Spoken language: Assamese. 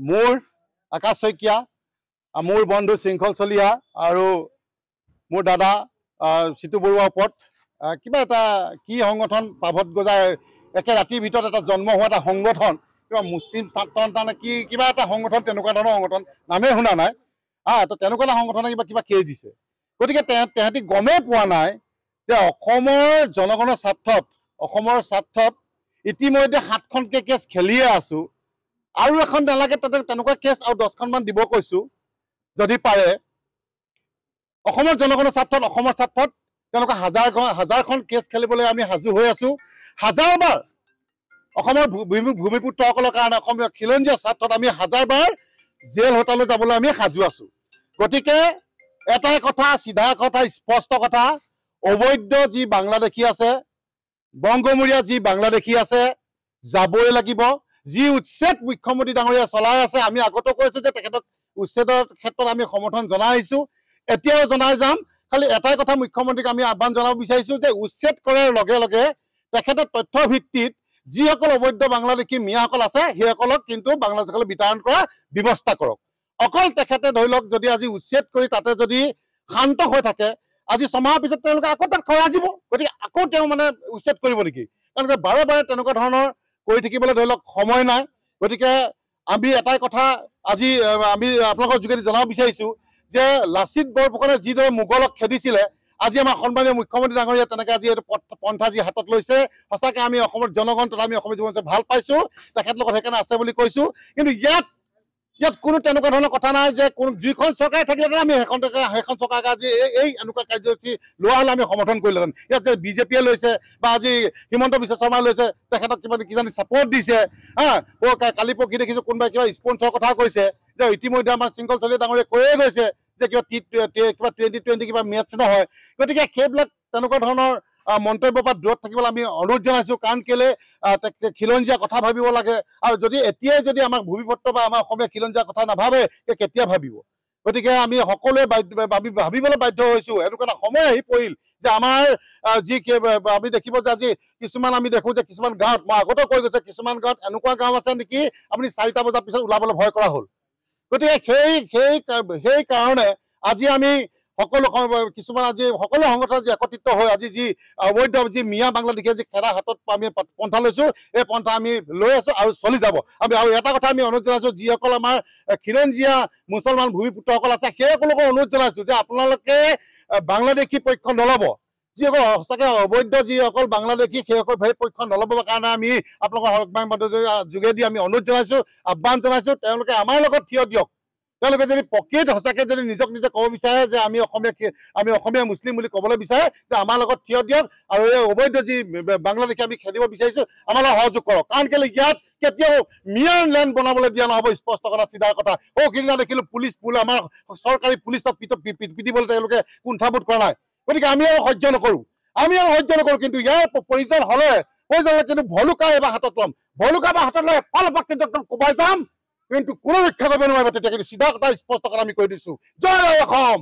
মোৰ আকাশ শইকীয়া, মোৰ বন্ধু শৃংখল চলিহা আৰু মোৰ দাদা চিতু বৰুৱাৰ ওপৰত কিবা এটা কি সংগঠন পাভত গজাই একে ৰাতিৰ ভিতৰত এটা জন্ম হোৱা এটা সংগঠন, কিবা মুছলিম ছাত্ৰ কি কিবা এটা সংগঠন, তেনেকুৱা ধৰণৰ সংগঠন, নামেই শুনা নাই। তো তেনেকুৱা এটা সংগঠনে কিবা কেছ দিছে। গতিকে তেহেঁতি গমেই পোৱা নাই যে অসমৰ জনগণৰ স্বাৰ্থত ইতিমধ্যে 7খনকৈ কেছ খেলিয়ে আছোঁ। আৰু এখন নালাগে, তাতে তেনেকুৱা কেছ আৰু 10খনমান দিব কৈছোঁ যদি পাৰে। অসমৰ জনগণৰ স্বাৰ্থত তেনেকুৱা হাজাৰখন কেছ খেলিবলৈ আমি সাজু হৈ আছোঁ। হাজাৰবাৰ অসমৰ ভূমিপুত্ৰসকলৰ কাৰণে, অসমৰ খিলঞ্জীয়া স্বাৰ্থত আমি হাজাৰবাৰ জেল হোটেললৈ যাবলৈ আমি সাজু আছোঁ। গতিকে এটাই কথা, চিধা কথা, স্পষ্ট কথা, অবৈধ যি বাংলাদেশী আছে, বংগমূৰীয়া যি বাংলাদেশী আছে, যাবই লাগিব। যি উচ্ছেদ মুখ্যমন্ত্ৰী ডাঙৰীয়া চলাই আছে, আমি আগতে কৈছোঁ যে তেখেতক উচ্ছেদৰ ক্ষেত্ৰত আমি সমৰ্থন জনাই আহিছোঁ, এতিয়াও জনাই যাম। খালি এটাই কথা মুখ্যমন্ত্ৰীক আমি আহ্বান জনাব বিচাৰিছোঁ যে উচ্ছেদ কৰাৰ লগে লগে তেখেতে তথ্যৰ ভিত্তিত যিসকল অবৈধ বাংলাদেশী মিয়াসকল আছে সেইসকলক কিন্তু বাংলাদেশলৈ বিতৰণ কৰাৰ ব্যৱস্থা কৰক। অকল তেখেতে ধৰি লওক যদি আজি উচ্ছেদ কৰি তাতে যদি শান্ত হৈ থাকে, আজি ছমাহৰ পিছত তেওঁলোকে আকৌ তাত খৰাজিব। গতিকে আকৌ তেওঁ মানে উচ্ছেদ কৰিব নেকি? কাৰণ বাৰে বাৰে তেনেকুৱা ধৰণৰ কৰি থাকিবলৈ ধৰি লওক সময় নাই। গতিকে আমি এটাই কথা আজি আমি আপোনালোকৰ যোগেদি জনাব বিচাৰিছোঁ যে লাচিত বৰফুকনে যিদৰে মোগলক খেদিছিলে, আজি আমাৰ সন্মানীয় মুখ্যমন্ত্ৰী ডাঙৰীয়া তেনেকৈ আজি এইটো পন্থা যি হাতত লৈছে, সঁচাকৈ আমি অসমৰ জনগণ তথা আমি অসমৰ জীৱন ভাল পাইছোঁ। তেখেতৰ লগত সেইকাৰণে আছে বুলি কৈছোঁ। কিন্তু ইয়াত কোনো তেনেকুৱা ধৰণৰ কথা নাই যে যিখন চৰকাৰে থাকিলে আমি সেইখন চৰকাৰকে আজি এই এনেকুৱা কাৰ্যসূচী লোৱা হ'লে আমি সমৰ্থন কৰিলোহেঁতেন। ইয়াত যে বিজেপিয়ে লৈছে বা আজি হিমন্ত বিশ্ব শৰ্মাই লৈছে, তেখেতক কিজানি ছাপৰ্ট দিছে। কালি পৰহি দেখিছোঁ কোনোবাই কিবা স্পনচৰৰ কথা কৈছে যে ইতিমধ্যে আমাৰ শৃংখল চলিহা ডাঙৰীয়াই কৈয়ে গৈছে যে কিবা 2020 কিবা মেটছ নহয়। গতিকে সেইবিলাক তেনেকুৱা ধৰণৰ মন্তব্যৰ পৰা দূৰত থাকিবলৈ আমি অনুৰোধ জনাইছোঁ। কাৰণ কেলে খিলঞ্জীয়া কথা ভাবিব লাগে, আৰু যদি এতিয়াই যদি আমাক ভূমিপত্ৰ বা আমাৰ অসমীয়া খিলঞ্জীয়া কথা নাভাবে, কেতিয়া ভাবিব? গতিকে আমি সকলোৱে ভাবিবলৈ বাধ্য হৈছোঁ। এনেকুৱা এটা সময় আহি পৰিল যে আমাৰ যি আমি দেখিব যে আজি কিছুমান আমি দেখোঁ যে কিছুমান গাঁৱত, মই আগতেও কৈ গৈছোঁ, কিছুমান গাঁৱত এনেকুৱা গাঁও আছে নেকি আপুনি 4টা বজাৰ পিছত ওলাবলৈ ভয় কৰা হ'ল। গতিকে সেই কাৰণে আজি আমি কিছুমান আজি সকলো সংগঠন আজি একত্ৰিত হৈ আজি যি অবৈধ যি মিয়া বাংলাদেশীয়ে যি খেদা হাতত আমি পন্থা লৈছোঁ, এই পন্থা আমি লৈ আছোঁ আৰু চলি যাব। আমি আৰু এটা কথা আমি অনুৰোধ জনাইছোঁ, যিসকল আমাৰ খিলঞ্জীয়া মুছলমান ভূমিপুত্ৰসকল আছে সেইসকলকো অনুৰোধ জনাইছোঁ যে আপোনালোকে বাংলাদেশী পক্ষ নল'ব। যিসকল সঁচাকৈ অবৈধ যিসকল বাংলাদেশী সেইসকল পক্ষ নল'বৰ কাৰণে আমি আপোনালোকৰ সংবাদ মাধ্যমৰ যোগেদি আমি অনুৰোধ জনাইছোঁ, আহ্বান জনাইছোঁ, তেওঁলোকে আমাৰ লগত থিয় দিয়ক। তেওঁলোকে যদি প্ৰকৃত সঁচাকৈ যদি নিজক নিজে ক'ব বিচাৰে যে আমি অসমীয়া মুছলিম বুলি ক'বলৈ বিচাৰে, যে আমাৰ লগত থিয় দিয়ক আৰু এই অবৈধ যি বাংলাদেশী আমি খেদিব বিচাৰিছোঁ আমাৰ লগত সহযোগ কৰক। কাৰণ কেলৈ ইয়াত কেতিয়াও মিয়াৰ লেণ্ড বনাবলৈ দিয়া নহ'ব। স্পষ্ট কথা, চিধা কথা। সিদিনা দেখিলোঁ আমাৰ চৰকাৰী পুলিচক পিটিবলৈ তেওঁলোকে কুণ্ঠাবোধ কৰা নাই। গতিকে আমি আৰু সহ্য নকৰোঁ, কিন্তু ইয়াৰ প্ৰয়োজন হ'লে কিন্তু ভলুকা এবাৰ হাতত ল'ম। ভলুকা এবাৰ হাতত লৈ এফাল পৰা কিন্তু একদম কোবাই যাম, কিন্তু কোনো ৰক্ষা কৰিব নোৱাৰিব। তেতিয়া কিন্তু চিধা কথা, স্পষ্ট কথা আমি কৈ দিছোঁ। জয় অসম।